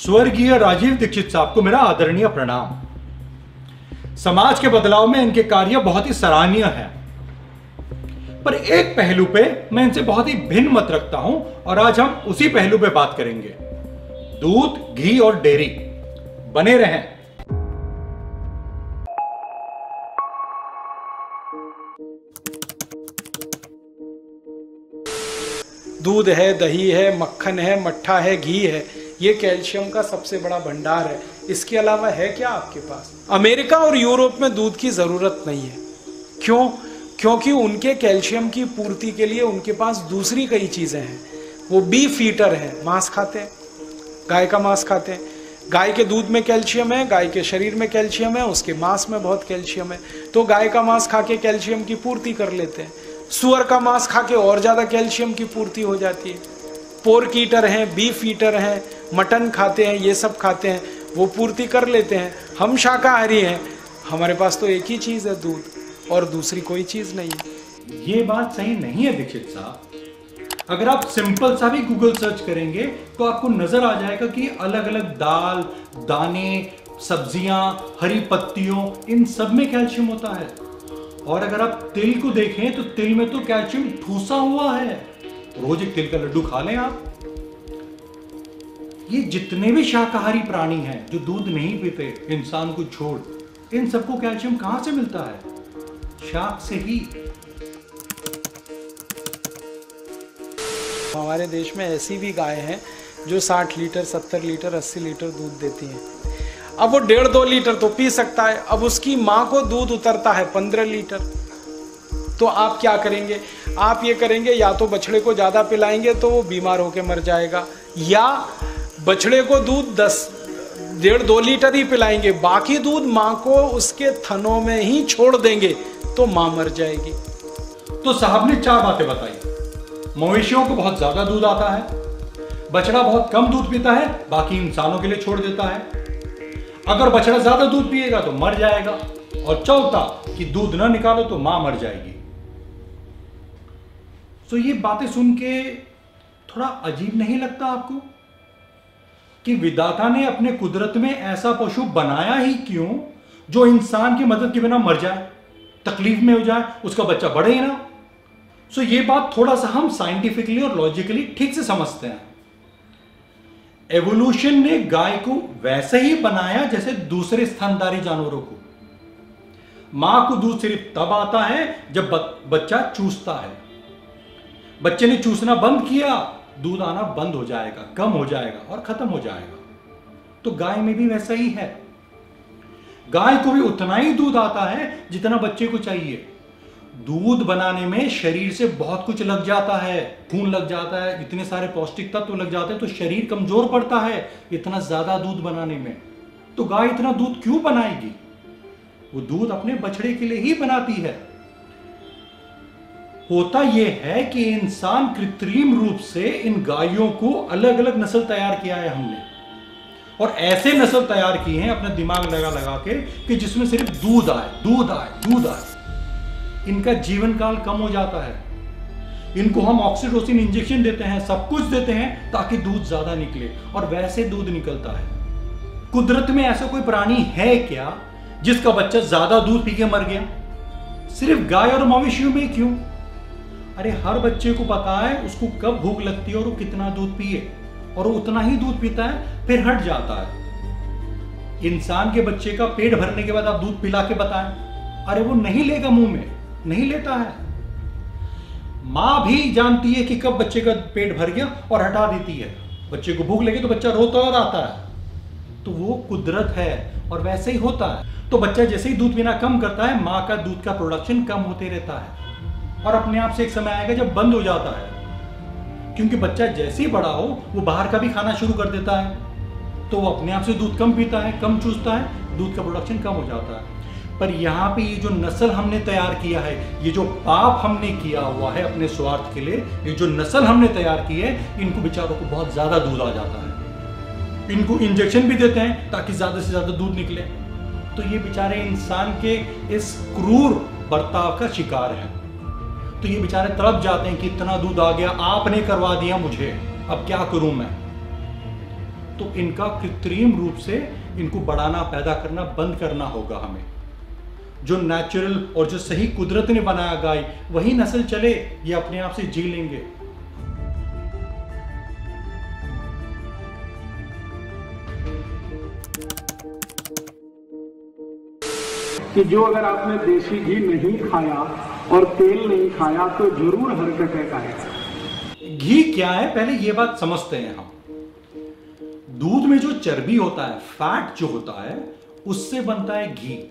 स्वर्गीय राजीव दीक्षित साहब को मेरा आदरणीय प्रणाम। समाज के बदलाव में इनके कार्य बहुत ही सराहनीय हैं, पर एक पहलू पे मैं इनसे बहुत ही भिन्न मत रखता हूं और आज हम उसी पहलू पे बात करेंगे। दूध, घी और डेयरी। बने रहें। दूध है, दही है, मक्खन है, मट्ठा है, घी है, ये कैल्शियम का सबसे बड़ा भंडार है। इसके अलावा है क्या आपके पास? अमेरिका और यूरोप में दूध की जरूरत नहीं है। क्यों? क्योंकि उनके कैल्शियम की पूर्ति के लिए उनके पास दूसरी कई चीजें हैं। वो बीफ ईटर है, मांस खाते हैं, गाय का मांस खाते हैं। गाय के दूध में कैल्शियम है, गाय के शरीर में कैल्शियम है, उसके मांस में बहुत कैल्शियम है, तो गाय का मांस खा के कैल्शियम की पूर्ति कर लेते हैं। सुअर का मांस खा के और ज्यादा कैल्शियम की पूर्ति हो जाती है। पोर्क ईटर हैं, बीफ ईटर हैं, मटन खाते हैं, ये सब खाते हैं, वो पूर्ति कर लेते हैं। हम शाकाहारी हैं, हमारे पास तो एक ही चीज है, दूध, और दूसरी कोई चीज नहीं है। ये बात सही नहीं है दीक्षित साहब। अगर आप सिंपल सा भी गूगल सर्च करेंगे तो आपको नजर आ जाएगा कि अलग अलग दाल, दाने, सब्जियां, हरी पत्तियों, इन सब में कैल्शियम होता है। और अगर आप तिल को देखें तो तिल में तो कैल्शियम ठूसा हुआ है। रोज एक तिल का लड्डू खा लें आप। ये जितने भी शाकाहारी प्राणी हैं जो दूध नहीं पीते, इंसान को छोड़, इन सबको कैल्शियम कहां से मिलता है? शाक से ही। हमारे देश में ऐसी भी गाय हैं जो 60 लीटर, 70 लीटर, 80 लीटर दूध देती हैं। अब वो 1.5-2 लीटर तो पी सकता है। अब उसकी माँ को दूध उतरता है 15 लीटर। तो आप क्या करेंगे? आप ये करेंगे, या तो बछड़े को ज़्यादा पिलाएंगे तो वो बीमार होकर मर जाएगा, या बछड़े को दूध 1.5-2 लीटर ही पिलाएंगे, बाकी दूध माँ को उसके थनों में ही छोड़ देंगे तो माँ मर जाएगी। तो साहब ने 4 बातें बताई। मवेशियों को बहुत ज्यादा दूध आता है, बछड़ा बहुत कम दूध पीता है, बाकी इंसानों के लिए छोड़ देता है, अगर बछड़ा ज्यादा दूध पिएगा तो मर जाएगा, और चौथा कि दूध ना निकालो तो मां मर जाएगी। तो ये बातें सुन के थोड़ा अजीब नहीं लगता आपको कि विधाता ने अपने कुदरत में ऐसा पशु बनाया ही क्यों जो इंसान की मदद के बिना मर जाए, तकलीफ में हो जाए, उसका बच्चा बढ़े ही ना? सो ये बात थोड़ा सा हम साइंटिफिकली और लॉजिकली ठीक से समझते हैं। एवोल्यूशन ने गाय को वैसे ही बनाया जैसे दूसरे स्तनधारी जानवरों को। मां को दूध सिर्फ तब आता है जब बच्चा चूसता है। बच्चे ने चूसना बंद किया, दूध आना बंद हो जाएगा, कम हो जाएगा और खत्म हो जाएगा। तो गाय में भी वैसा ही है। गाय को भी उतना ही दूध आता है जितना बच्चे को चाहिए। दूध बनाने में शरीर से बहुत कुछ लग जाता है, खून लग जाता है, इतने सारे पौष्टिक तत्व लग जाते हैं, तो शरीर कमजोर पड़ता है इतना ज्यादा दूध बनाने में। तो गाय इतना दूध क्यों बनाएगी? वो दूध अपने बछड़े के लिए ही बनाती है। होता यह है कि इंसान कृत्रिम रूप से इन गायों को अलग अलग नस्ल तैयार किया है हमने, और ऐसे नस्ल तैयार किए हैं अपना दिमाग लगा लगा के कि जिसमें सिर्फ दूध आए, दूध आए, दूध आए। इनका जीवन काल कम हो जाता है। इनको हम ऑक्सीटोसिन इंजेक्शन देते हैं, सब कुछ देते हैं ताकि दूध ज्यादा निकले, और वैसे दूध निकलता है। कुदरत में ऐसा कोई प्राणी है क्या जिसका बच्चा ज्यादा दूध पी के मर गया? सिर्फ गाय और मवेशियों में क्यों? अरे हर बच्चे को पता है उसको कब भूख लगती है और वो कितना दूध पिए, और वो उतना ही दूध पीता है, फिर हट जाता है। इंसान के बच्चे का पेट भरने के बाद आप दूध पिला के बताएं, अरे वो नहीं लेगा, मुंह में नहीं लेता है। मां भी जानती है कि कब बच्चे का पेट भर गया और हटा देती है। बच्चे को भूख लगे तो बच्चा रोता और आता है। तो वो कुदरत है और वैसे ही होता है। तो बच्चा जैसे ही दूध पीना कम करता है, मां का दूध का प्रोडक्शन कम होते रहता है, और अपने आप से एक समय आएगा जब बंद हो जाता है। क्योंकि बच्चा जैसे ही बड़ा हो वो बाहर का भी खाना शुरू कर देता है, तो वो अपने आप से दूध कम पीता है, कम चूसता है, दूध का प्रोडक्शन कम हो जाता है। पर यहाँ पे ये जो नस्ल हमने तैयार किया है, ये जो पाप हमने किया हुआ है अपने स्वार्थ के लिए, ये जो नस्ल हमने तैयार की है, इनको बेचारों को बहुत ज्यादा दूध आ जाता है। इनको इंजेक्शन भी देते हैं ताकि ज्यादा से ज्यादा दूध निकले। तो ये बेचारे इंसान के इस क्रूर बर्ताव का शिकार हैं। तो ये बेचारे तड़प जाते हैं कि इतना दूध आ गया, आपने करवा दिया मुझे, अब क्या करूं मैं। तो इनका कृत्रिम रूप से इनको बढ़ाना, पैदा करना बंद करना होगा हमें। जो नेचुरल और जो सही कुदरत ने बनाया गाय, वही नस्ल चले, ये अपने आप से जी लेंगे। कि जो अगर आपने देसी घी नहीं खाया और तेल नहीं खाया तो जरूर हार्ट अटैक आएगा। घी क्या है, पहले ये बात समझते हैं हम। दूध में जो चर्बी होता है, फैट जो होता है, उससे बनता है घी।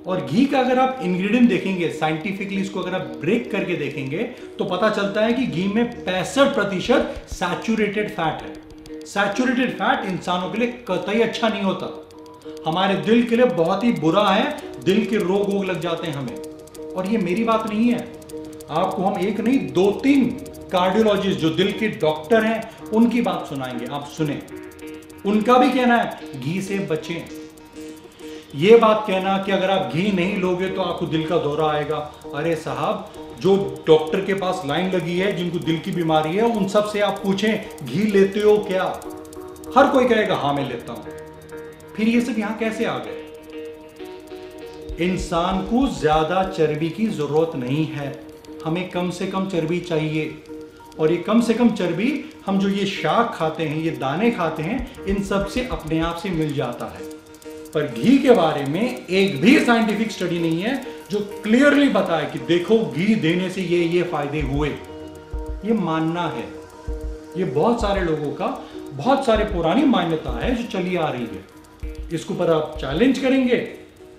और घी का अगर आप इंग्रेडिएंट देखेंगे, साइंटिफिकली इसको अगर आप ब्रेक करके देखेंगे, तो पता चलता है कि घी में 65% सैचुरेटेड फैट है। सैचुरेटेड फैट इंसानों के लिए कतई अच्छा नहीं होता, हमारे दिल के लिए बहुत ही बुरा है। दिल के रोग वोग लग जाते हैं हमें। और ये मेरी बात नहीं है, आपको हम एक नहीं 2-3 कार्डियोलॉजिस्ट जो दिल के डॉक्टर हैं उनकी बात सुनाएंगे, आप सुने। उनका भी कहना है घी से बचें। ये बात कहना कि अगर आप घी नहीं लोगे तो आपको दिल का दौरा आएगा, अरे साहब, जो डॉक्टर के पास लाइन लगी है, जिनको दिल की बीमारी है, उन सब से आप पूछें घी लेते हो क्या, हर कोई कहेगा हाँ मैं लेता हूं। फिर ये सब यहां कैसे आ गए? इंसान को ज्यादा चर्बी की जरूरत नहीं है, हमें कम से कम चर्बी चाहिए। और ये कम से कम चर्बी हम जो ये शाक खाते हैं, ये दाने खाते हैं, इन सब से अपने आप से मिल जाता है। पर घी के बारे में एक भी साइंटिफिक स्टडी नहीं है जो क्लियरली बताए कि देखो घी देने से ये फायदे हुए। ये मानना है, ये बहुत सारे लोगों का, बहुत सारे पुरानी मान्यता है जो चली आ रही है। इसको पर आप चैलेंज करेंगे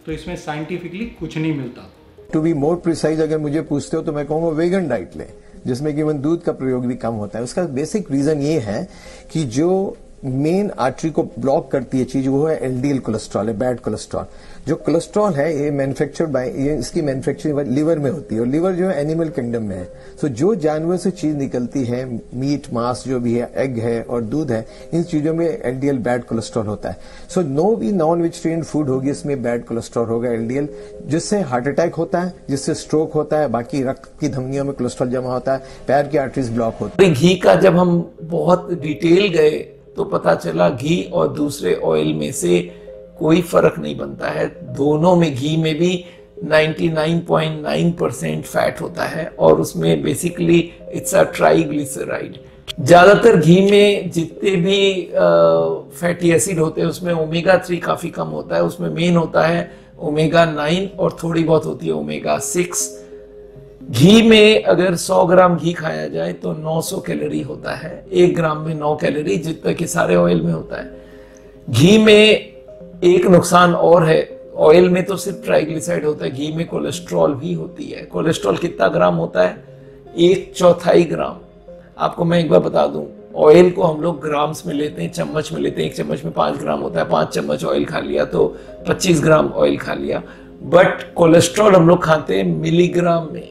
तो इसमें साइंटिफिकली कुछ नहीं मिलता। टू बी मोर प्रिसाइज अगर मुझे पूछते हो तो मैं कहूंगा वेगन डाइट ले, जिसमें केवल दूध का प्रयोग भी कम होता है। उसका बेसिक रीजन ये है कि जो मेन आर्टरी को ब्लॉक करती है चीज, वो है एलडीएल कोलेस्ट्रॉल, है बैड कोलेस्ट्रॉल। जो कोलेस्ट्रॉल है ये मैन्युफैक्चर्ड बाय, ये इसकी मैन्युफैक्चरिंग लिवर में होती है, और लिवर जो है एनिमल किंगडम में है। सो जो जानवर से चीज निकलती है, मीट, मांस जो भी है, एग है और दूध है, इन चीजों में एलडीएल बैड कोलेस्ट्रॉल होता है। सो नो भी नॉन वेजिटेरियन फूड होगी, इसमें बैड कोलेस्ट्रॉल होगा, एलडीएल, जिससे हार्ट अटैक होता है, जिससे स्ट्रोक होता है, बाकी रक्त की धमनियों में कोलेस्ट्रॉल जमा होता है, पैर की आर्टरीज ब्लॉक होती है। घी का जब हम बहुत डिटेल गए तो पता चला घी और दूसरे ऑयल में से कोई फर्क नहीं बनता है। दोनों में, घी में भी 99.9% फैट होता है और उसमें बेसिकली इट्स अ ट्राइग्लिसराइड। ज्यादातर घी में जितने भी फैटी एसिड होते हैं उसमें ओमेगा 3 काफी कम होता है। उसमें मेन होता है ओमेगा 9 और थोड़ी बहुत होती है ओमेगा 6। घी में अगर 100 ग्राम घी खाया जाए तो 900 कैलोरी होता है, 1 ग्राम में 9 कैलोरी, जितना कि सारे ऑयल में होता है। घी में एक नुकसान और है, ऑयल में तो सिर्फ ट्राइग्लिसराइड होता है, घी में कोलेस्ट्रॉल भी होती है। कोलेस्ट्रॉल कितना ग्राम होता है? 1/4 ग्राम। आपको मैं एक बार बता दूं, ऑयल को हम लोग ग्राम्स में लेते हैं, चम्मच में लेते हैं। 1 चम्मच में 5 ग्राम होता है, 5 चम्मच ऑयल खा लिया तो 25 ग्राम ऑयल खा लिया। बट कोलेस्ट्रॉल हम लोग खाते हैं मिलीग्राम में।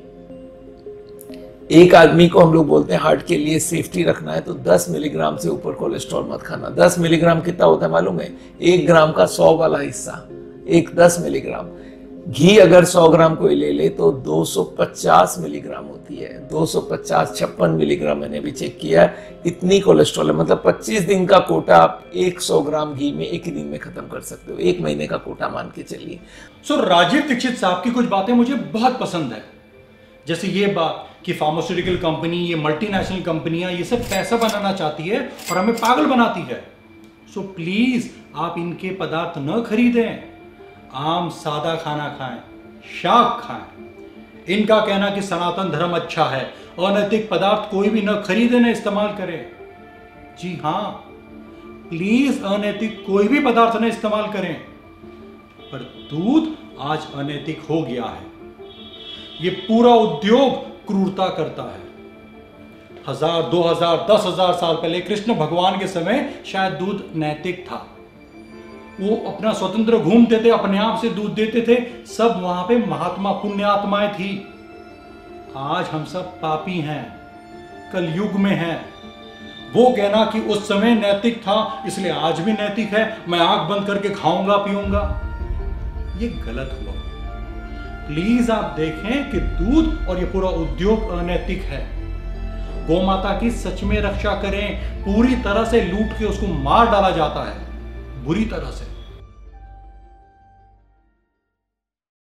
एक आदमी को हम लोग बोलते हैं हार्ट के लिए सेफ्टी रखना है तो 10 मिलीग्राम से ऊपर कोलेस्ट्रॉल मत खाना। 10 मिलीग्राम कितना होता है मालूम है? 1 ग्राम का 100 वाला हिस्सा, 10 मिलीग्राम। घी अगर 100 ग्राम कोई ले ले तो 250 मिलीग्राम होती है। 250, 56 मिलीग्राम मैंने भी चेक किया है, इतनी कोलेस्ट्रॉल है। मतलब 25 दिन का कोटा आप 100 ग्राम घी में एक ही दिन में खत्म कर सकते हो, 1 महीने का कोटा मान के चलिए। राजीव दीक्षित साहब की कुछ बातें मुझे बहुत पसंद है, जैसे ये बात कि फार्मास्यूटिकल कंपनी, ये मल्टीनेशनल कंपनियां, ये सब पैसा बनाना चाहती है और हमें पागल बनाती है। सो प्लीज आप इनके पदार्थ न खरीदें, आम सादा खाना खाएं, शाक खाएं। इनका कहना कि सनातन धर्म अच्छा है, अनैतिक पदार्थ कोई भी न खरीदे न इस्तेमाल करे। जी हां, प्लीज अनैतिक कोई भी पदार्थ न इस्तेमाल करें। पर दूध आज अनैतिक हो गया है। ये पूरा उद्योग क्रूरता करता है। 1000, 2000, 10,000 साल पहले कृष्ण भगवान के समय शायद दूध नैतिक था। वो अपना स्वतंत्र घूमते थे, अपने आप से दूध देते थे, सब वहां पे महात्मा पुण्यात्माएं थी। आज हम सब पापी हैं, कलयुग में हैं। वो कहना कि उस समय नैतिक था इसलिए आज भी नैतिक है, मैं आंख बंद करके खाऊंगा पीऊंगा, ये गलत हुआ। प्लीज आप देखें कि दूध और ये पूरा उद्योग अनैतिक है। गौ माता की सच में रक्षा करें। पूरी तरह से लूट के उसको मार डाला जाता है, बुरी तरह से।